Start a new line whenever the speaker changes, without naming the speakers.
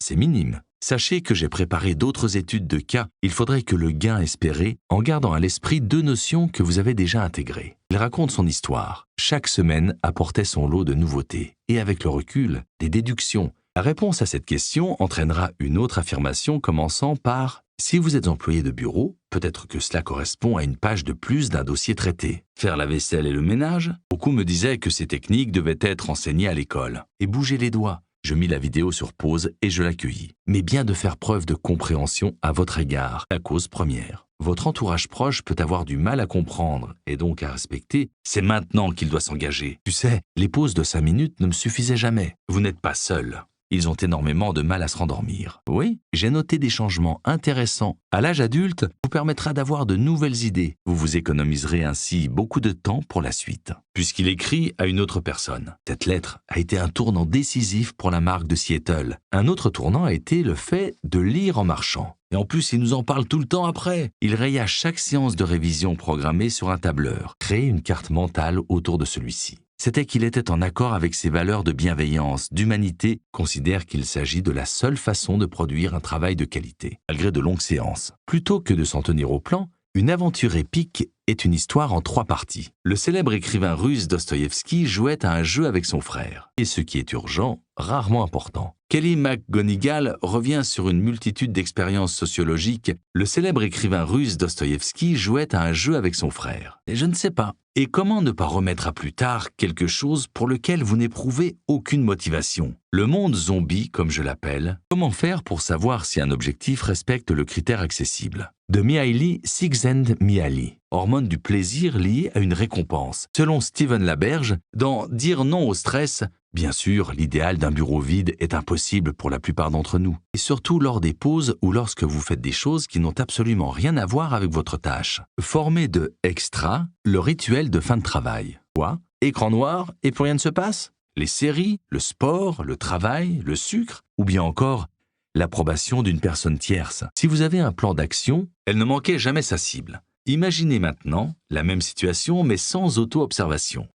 c'est minime. Sachez que j'ai préparé d'autres études de cas. Il faudrait que le gain espéré, en gardant à l'esprit 2 notions que vous avez déjà intégrées. Il raconte son histoire. Chaque semaine apportait son lot de nouveautés. Et avec le recul, des déductions. La réponse à cette question entraînera une autre affirmation commençant par « Si vous êtes employé de bureau, peut-être que cela correspond à une page de plus d'un dossier traité. Faire la vaisselle et le ménage, beaucoup me disaient que ces techniques devaient être enseignées à l'école. Et bouger les doigts. Je mis la vidéo sur pause et je l'accueillis. Mais bien de faire preuve de compréhension à votre égard, la cause première. Votre entourage proche peut avoir du mal à comprendre et donc à respecter. C'est maintenant qu'il doit s'engager. Tu sais, les pauses de 5 minutes ne me suffisaient jamais. Vous n'êtes pas seul. Ils ont énormément de mal à se rendormir. Oui, j'ai noté des changements intéressants. À l'âge adulte, vous permettra d'avoir de nouvelles idées. Vous vous économiserez ainsi beaucoup de temps pour la suite. Puisqu'il écrit à une autre personne. Cette lettre a été un tournant décisif pour la marque de Seattle. Un autre tournant a été le fait de lire en marchant. Et en plus, il nous en parle tout le temps après. Il raya chaque séance de révision programmée sur un tableur. Créer une carte mentale autour de celui-ci. C'était qu'il était en accord avec ses valeurs de bienveillance, d'humanité, considère qu'il s'agit de la seule façon de produire un travail de qualité, malgré de longues séances. Plutôt que de s'en tenir au plan, une aventure épique est une histoire en 3 parties. Le célèbre écrivain russe Dostoïevski jouait à un jeu avec son frère. Et ce qui est urgent, rarement important. Kelly McGonigal revient sur une multitude d'expériences sociologiques. Le célèbre écrivain russe Dostoïevski jouait à un jeu avec son frère. Et je ne sais pas. Et comment ne pas remettre à plus tard quelque chose pour lequel vous n'éprouvez aucune motivation? Le monde zombie, comme je l'appelle. Comment faire pour savoir si un objectif respecte le critère accessible? De Mihaly Csikszentmihalyi. Hormone du plaisir liée à une récompense. Selon Steven Laberge, dans Dire non au stress, bien sûr, l'idéal d'un bureau vide est impossible pour la plupart d'entre nous. Et surtout lors des pauses ou lorsque vous faites des choses qui n'ont absolument rien à voir avec votre tâche. Formez de extra le rituel de fin de travail. Quoi? Écran noir et plus rien ne se passe? Les séries, le sport, le travail, le sucre, ou bien encore l'approbation d'une personne tierce. Si vous avez un plan d'action, elle ne manquait jamais sa cible. Imaginez maintenant la même situation mais sans auto-observation.